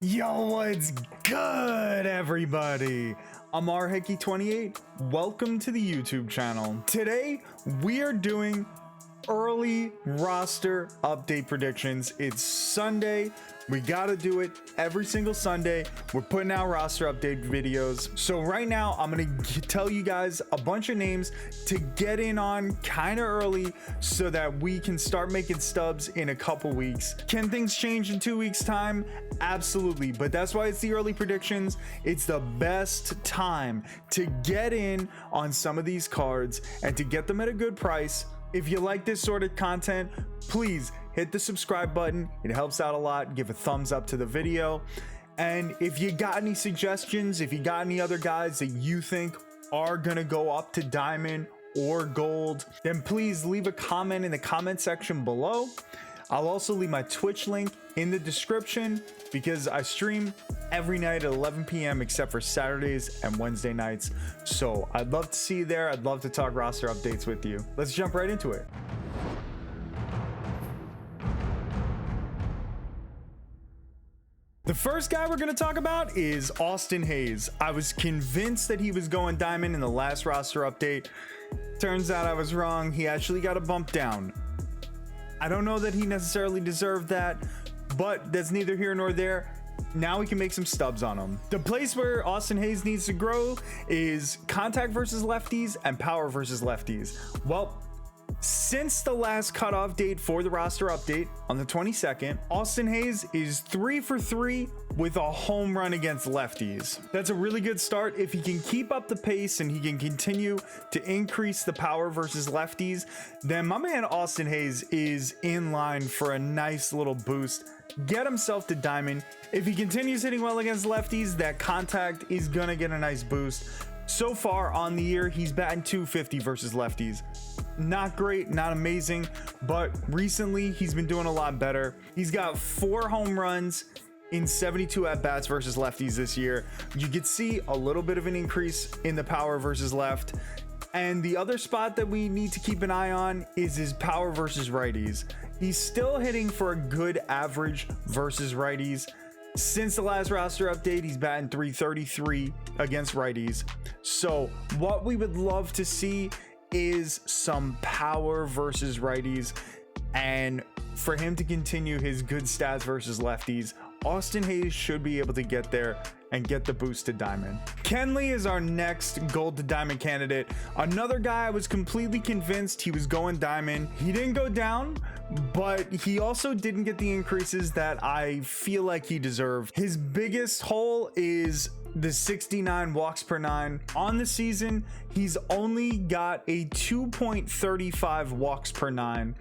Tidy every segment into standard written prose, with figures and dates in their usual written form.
Yo, what's good, everybody? I'm rhicky28. Welcome to the YouTube channel. Today, we are doing early roster update predictions. It's Sunday. We gotta do it every single Sunday. We're putting out roster update videos. So right now, I'm gonna tell you guys a bunch of names to get in on kind of early so that we can start making stubs in a couple weeks. Can things change in 2 weeks time? Absolutely, but that's why it's the early predictions. It's the best time to get in on some of these cards and to get them at a good price. If you like this sort of content, please hit the subscribe button. It helps out a lot. Give a thumbs up to the video. And if you got any suggestions, if you got any other guys that you think are gonna go up to diamond or gold, then please leave a comment in the comment section below. I'll also leave my Twitch link in the description because I stream every night at 11 p.m. except for Saturdays and Wednesday nights. So I'd love to see you there. I'd love to talk roster updates with you. Let's jump right into it. The first guy we're going to talk about is Austin Hayes. I was convinced that he was going diamond in the last roster update. Turns out I was wrong. He actually got a bump down. I don't know that he necessarily deserved that, but that's neither here nor there. Now we can make some stubs on him. The place where Austin Hayes needs to grow is contact versus lefties and power versus lefties. Well, since the last cutoff date for the roster update on the 22nd, Austin Hayes is 3 for 3 with a home run against lefties. That's a really good start. If he can keep up the pace and he can continue to increase the power versus lefties, then my man Austin Hayes is in line for a nice little boost. Get himself to diamond. If he continues hitting well against lefties, that contact is gonna get a nice boost. So far on the year, he's batting .250 versus lefties. Not great, not amazing, but recently he's been doing a lot better. He's got 4 home runs in 72 at-bats versus lefties this year. You could see a little bit of an increase in the power versus left. And the other spot that we need to keep an eye on is his power versus righties. He's still hitting for a good average versus righties. Since the last roster update, he's batting .333 against righties. So what we would love to see is some power versus righties, and for him to continue his good stats versus lefties, Austin Hayes should be able to get there and get the boost to diamond. Kenley is our next gold to diamond candidate. Another guy I was completely convinced he was going diamond. He didn't go down, but he also didn't get the increases that I feel like he deserved. His biggest hole is the 69 walks per 9. On the season, he's only got a 2.35 walks per 9.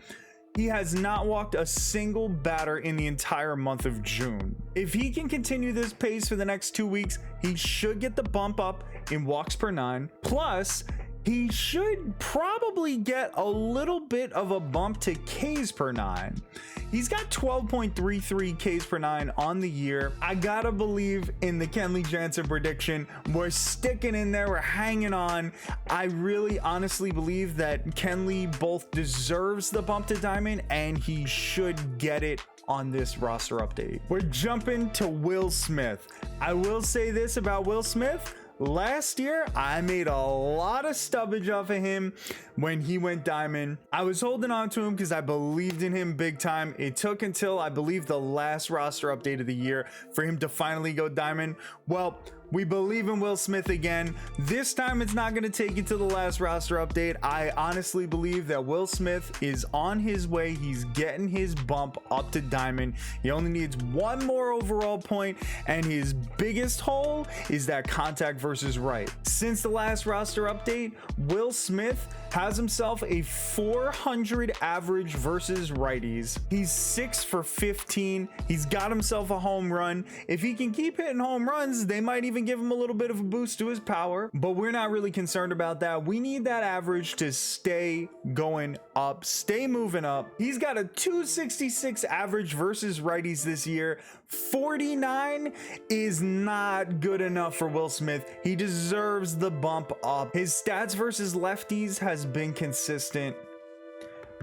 He has not walked a single batter in the entire month of June. If he can continue this pace for the next 2 weeks, he should get the bump up in walks per 9. Plus, he should probably get a little bit of a bump to Ks per 9. He's got 12.33 Ks per 9 on the year. I gotta believe in the Kenley Jansen prediction. We're sticking in there, we're hanging on. I really honestly believe that Kenley both deserves the bump to diamond and he should get it on this roster update. We're jumping to Will Smith. I will say this about Will Smith. Last year, I made a lot of stubbage off of him when he went diamond. I was holding on to him because I believed in him big time. It took until I believe the last roster update of the year for him to finally go diamond. Well, we believe in Will Smith again. This time it's not going to take you to the last roster update. I honestly believe that Will Smith is on his way. He's getting his bump up to diamond. He only needs 1 more overall point, and his biggest hole is that contact versus right. Since the last roster update, Will Smith has himself a 400 average versus righties. He's 6 for 15. He's got himself a home run. If he can keep hitting home runs, they might even give him a little bit of a boost to his power, but we're not really concerned about that. We need that average to stay going up, stay moving up. He's got a 266 average versus righties this year. 49 is not good enough for Will Smith. He deserves the bump up. His stats versus lefties has been consistent.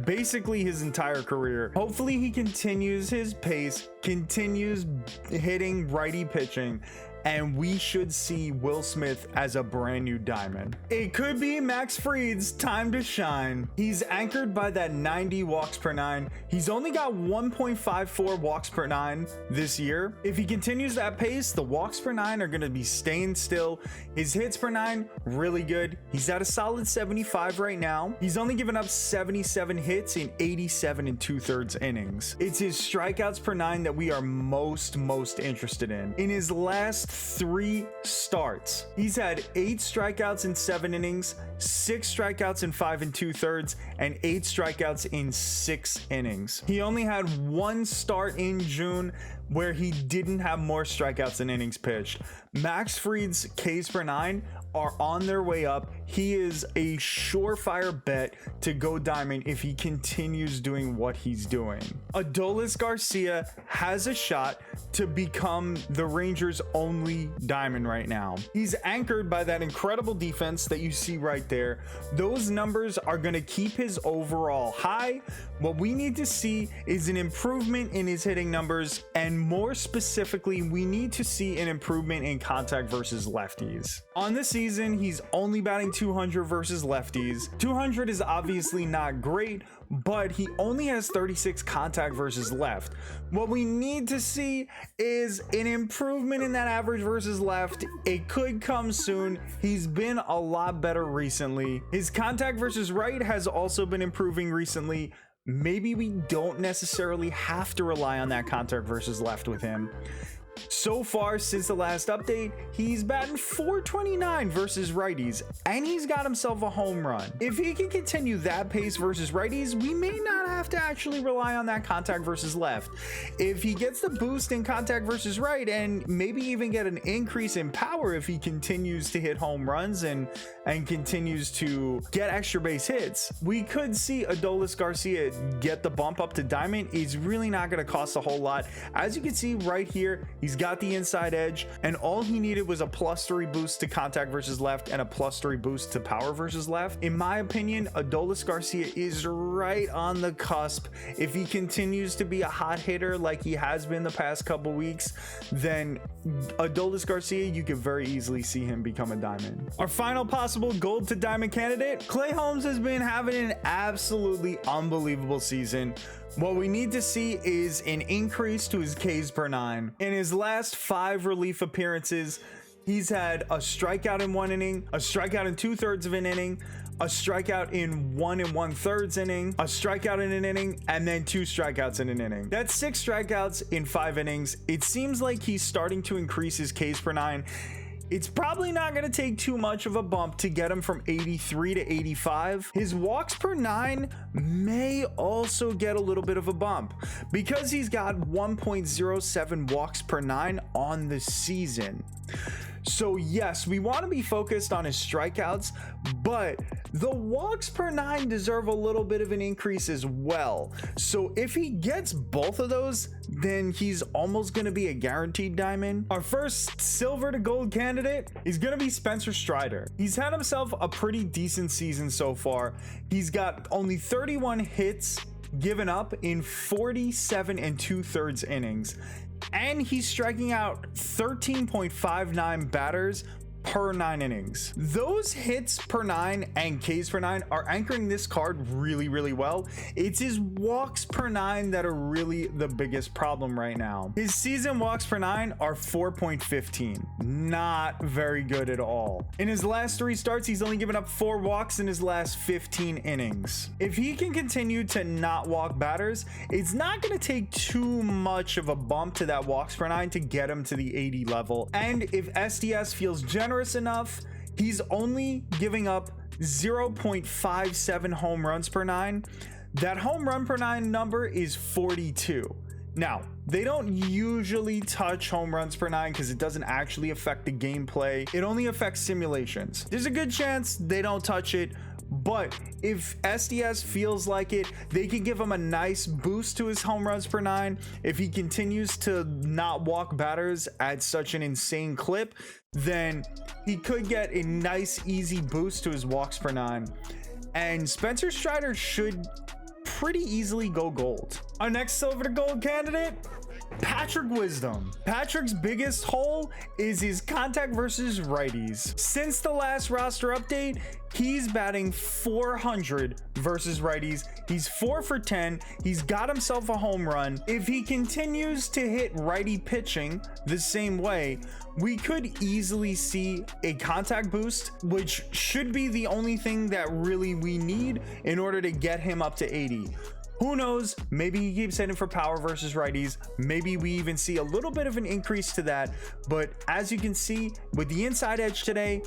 basically his entire career. Hopefully he continues his pace, continues hitting righty pitching, and we should see Will Smith as a brand new diamond. It could be Max Fried's time to shine. He's anchored by that 90 walks per nine. He's only got 1.54 walks per nine this year. If he continues that pace, the walks per nine are going to be staying still. His hits per nine, really good. He's at a solid 75 right now. He's only given up 77 hits in 87 and 2/3 innings. It's his strikeouts per nine that we are most interested in. In his last 3 starts, he's had 8 strikeouts in 7 innings, 6 strikeouts in 5 and 2/3, and 8 strikeouts in 6 innings. He only had 1 start in June where he didn't have more strikeouts than innings pitched. Max Fried's Ks per nine are on their way up. He is a surefire bet to go diamond if he continues doing what he's doing. Adolis Garcia has a shot to become the Rangers' only diamond right now. He's anchored by that incredible defense that you see right there. Those numbers are going to keep his overall high. What we need to see is an improvement in his hitting numbers, and more specifically, we need to see an improvement in contact versus lefties. On the season, he's only batting 200 versus lefties. 200 is obviously not great, but he only has 36 contact versus left. What we need to see is an improvement in that average versus left. It could come soon. He's been a lot better recently. His contact versus right has also been improving recently. Maybe we don't necessarily have to rely on that contact versus left with him. So far since the last update, he's batting .429 versus righties, and he's got himself a home run. If he can continue that pace versus righties, we may not have to actually rely on that contact versus left. If he gets the boost in contact versus right, and maybe even get an increase in power if he continues to hit home runs and continues to get extra base hits, we could see Adolis Garcia get the bump up to diamond. It's really not going to cost a whole lot. As you can see right here, he's got the inside edge, and all he needed was a +3 boost to contact versus left and a +3 boost to power versus left. In my opinion, Adolis Garcia is right on the cusp. If he continues to be a hot hitter like he has been the past couple weeks, then Adolis Garcia, you could very easily see him become a diamond. Our final possible gold to diamond candidate, Clay Holmes, has been having an absolutely unbelievable season. What we need to see is an increase to his Ks per nine. In his last 5 relief appearances, he's had a strikeout in 1 inning, a strikeout in 2/3 of an inning, a strikeout in 1 1/3 inning, a strikeout in an inning, and then 2 strikeouts in an inning. That's 6 strikeouts in 5 innings. It seems like he's starting to increase his Ks per nine. It's probably not going to take too much of a bump to get him from 83 to 85. His walks per nine may also get a little bit of a bump because he's got 1.07 walks per nine on the season. So yes, we want to be focused on his strikeouts, but the walks per nine deserve a little bit of an increase as well. So if he gets both of those, then he's almost going to be a guaranteed diamond. Our first silver to gold candidate is going to be Spencer Strider. He's had himself a pretty decent season so far. He's got only 31 hits given up in 47 and 2/3 innings. And he's striking out 13.59 batters per 9 innings. Those hits per 9 and Ks per 9 are anchoring this card really well. It's his walks per 9 that are really the biggest problem right now. His season walks per 9 are 4.15. Not very good at all. In his last 3 starts, he's only given up 4 walks in his last 15 innings. If he can continue to not walk batters, it's not going to take too much of a bump to that walks per 9 to get him to the 80 level. And if SDS feels generous enough, he's only giving up 0.57 home runs per 9. That home run per 9 number is 42. Now, they don't usually touch home runs per 9 because it doesn't actually affect the gameplay. It only affects simulations. There's a good chance they don't touch it, but if SDS feels like it, they can give him a nice boost to his home runs per 9. If he continues to not walk batters at such an insane clip, then he could get a nice easy boost to his walks per 9. And Spencer Strider should pretty easily go gold. Our next silver to gold candidate, Patrick Wisdom. Patrick's biggest hole is his contact versus righties. Since the last roster update, he's batting 400 versus righties. He's 4 for 10. He's got himself a home run. If he continues to hit righty pitching the same way, we could easily see a contact boost, which should be the only thing that really we need in order to get him up to 80. Who knows? Maybe he keeps hitting for power versus righties. Maybe we even see a little bit of an increase to that. But as you can see with the inside edge today,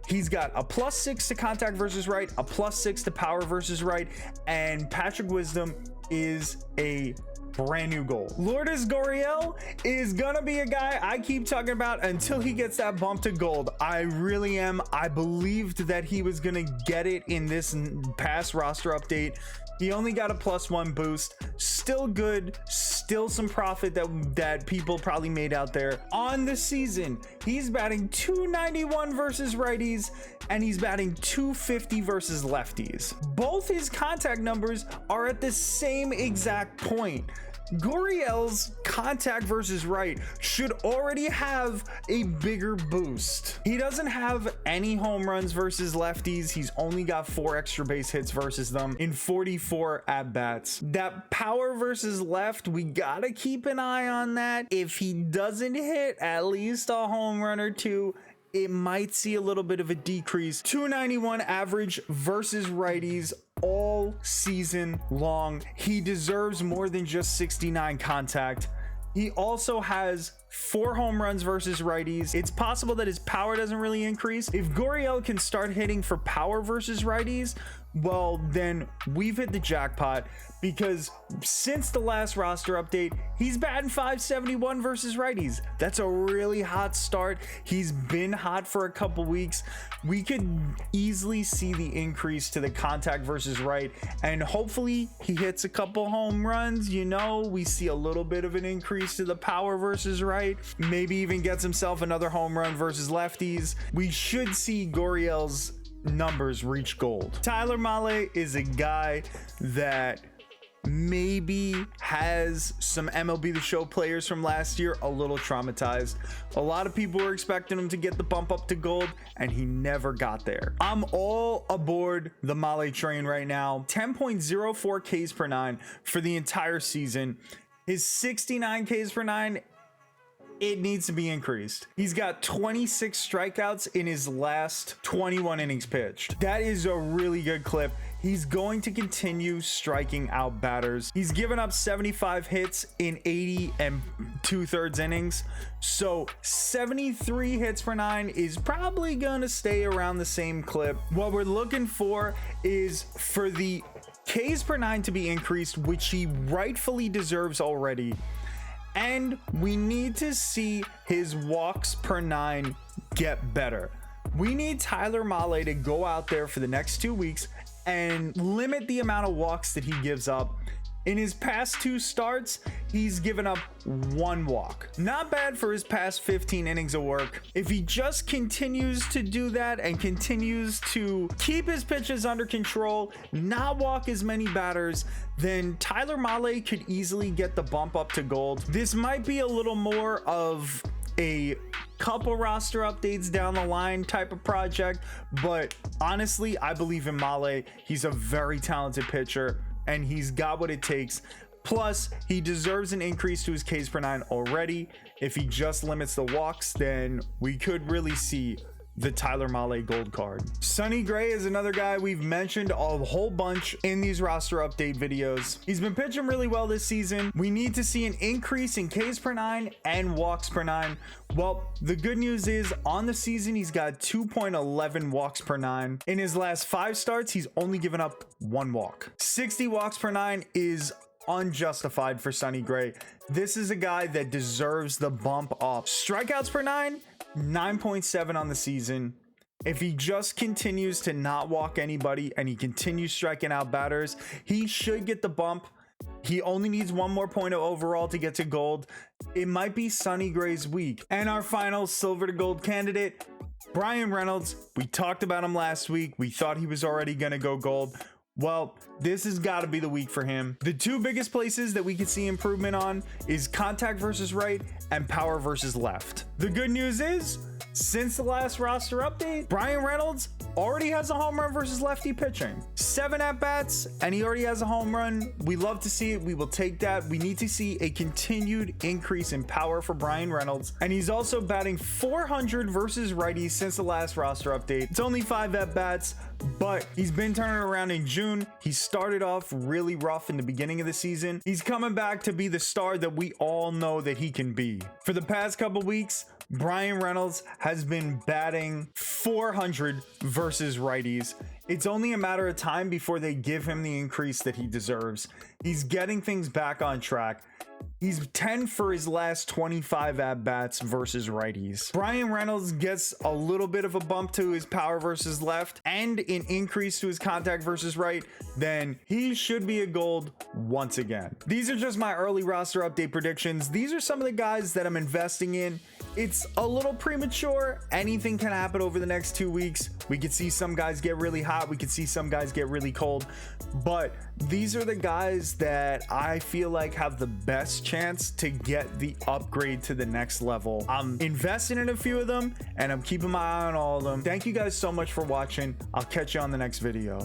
he's got a +6 to contact versus right, a +6 to power versus right, and Patrick Wisdom is a brand new goal. Lourdes Gurriel is gonna be a guy I keep talking about until he gets that bump to gold. I really am. I believed that he was gonna get it in this past roster update. He only got a +1 boost. Still good, still some profit that people probably made out there. On the season, he's batting 291 versus righties, and he's batting 250 versus lefties. Both his contact numbers are at the same exact point. Gurriel's contact versus right should already have a bigger boost. He doesn't have any home runs versus lefties. He's only got 4 extra base hits versus them in 44 at bats. That power versus left, we gotta keep an eye on that. If he doesn't hit at least a home run or 2, it might see a little bit of a decrease. 291 average versus righties all season long. He deserves more than just 69 contact. He also has 4 home runs versus righties. It's possible that his power doesn't really increase. If Gurriel can start hitting for power versus righties, well, then we've hit the jackpot, because since the last roster update, he's batting 571 versus righties. That's a really hot start. He's been hot for a couple weeks. We could easily see the increase to the contact versus right, and hopefully he hits a couple home runs. You know, we see a little bit of an increase to the power versus right, maybe even gets himself another home run versus lefties. We should see Gurriel's numbers reach gold. Tyler Mahle is a guy that maybe has some MLB The Show players from last year a little traumatized. A lot of people were expecting him to get the bump up to gold, and he never got there. I'm all aboard the Mahle train right now. 10.04 Ks per 9 for the entire season. His 69 Ks per 9, it needs to be increased. He's got 26 strikeouts in his last 21 innings pitched. That is a really good clip. He's going to continue striking out batters. He's given up 75 hits in 80 2/3 innings. So 73 hits per 9 is probably going to stay around the same clip. What we're looking for is for the Ks per 9 to be increased, which he rightfully deserves already. And we need to see his walks per 9 get better. We need Tyler Mahle to go out there for the next 2 weeks and limit the amount of walks that he gives up. In his past 2 starts, he's given up 1 walk. Not bad for his past 15 innings of work. If he just continues to do that and continues to keep his pitches under control, not walk as many batters, then Tyler Mahle could easily get the bump up to gold. This might be a little more of a couple roster updates down the line type of project, but honestly, I believe in Mahle. He's a very talented pitcher, and he's got what it takes. Plus, he deserves an increase to his Ks per 9 already. If he just limits the walks, then we could really see the Tyler Mahle gold card. Sonny Gray is another guy we've mentioned a whole bunch in these roster update videos. He's been pitching really well this season. We need to see an increase in Ks per 9 and walks per 9. Well, the good news is on the season, he's got 2.11 walks per 9. In his last 5 starts, he's only given up 1 walk. 60 walks per 9 is unjustified for Sonny Gray. This is a guy that deserves the bump up. Strikeouts per 9, 9.7 on the season. If he just continues to not walk anybody and he continues striking out batters, he should get the bump. He only needs 1 more point overall to get to gold. It might be Sonny Gray's week. And our final silver to gold candidate, Reynolds. We talked about him last week. We thought he was already going to go gold. Well, this has got to be the week for him. The two biggest places that we could see improvement on is contact versus right and power versus left. The good news is, since the last roster update, Bryan Reynolds already has a home run versus lefty pitching. 7 at-bats, and he already has a home run. We love to see it. We will take that. We need to see a continued increase in power for Bryan Reynolds. And he's also batting .400 versus righties since the last roster update. It's only 5 at-bats, but he's been turning around in June. He started off really rough in the beginning of the season. He's coming back to be the star that we all know that he can be. For the past couple weeks, Bryan Reynolds has been batting .400 versus righties. It's only a matter of time before they give him the increase that he deserves. He's getting things back on track. He's 10 for his last 25 at-bats versus righties. Bryan Reynolds gets a little bit of a bump to his power versus left and an increase to his contact versus right, then he should be a gold once again. These are just my early roster update predictions. These are some of the guys that I'm investing in. It's a little premature. Anything can happen over the next 2 weeks. We could see some guys get really hot. We could see some guys get really cold. But these are the guys that I feel like have the best chance to get the upgrade to the next level. I'm investing in a few of them and I'm keeping my eye on all of them. Thank you guys so much for watching. I'll catch you on the next video.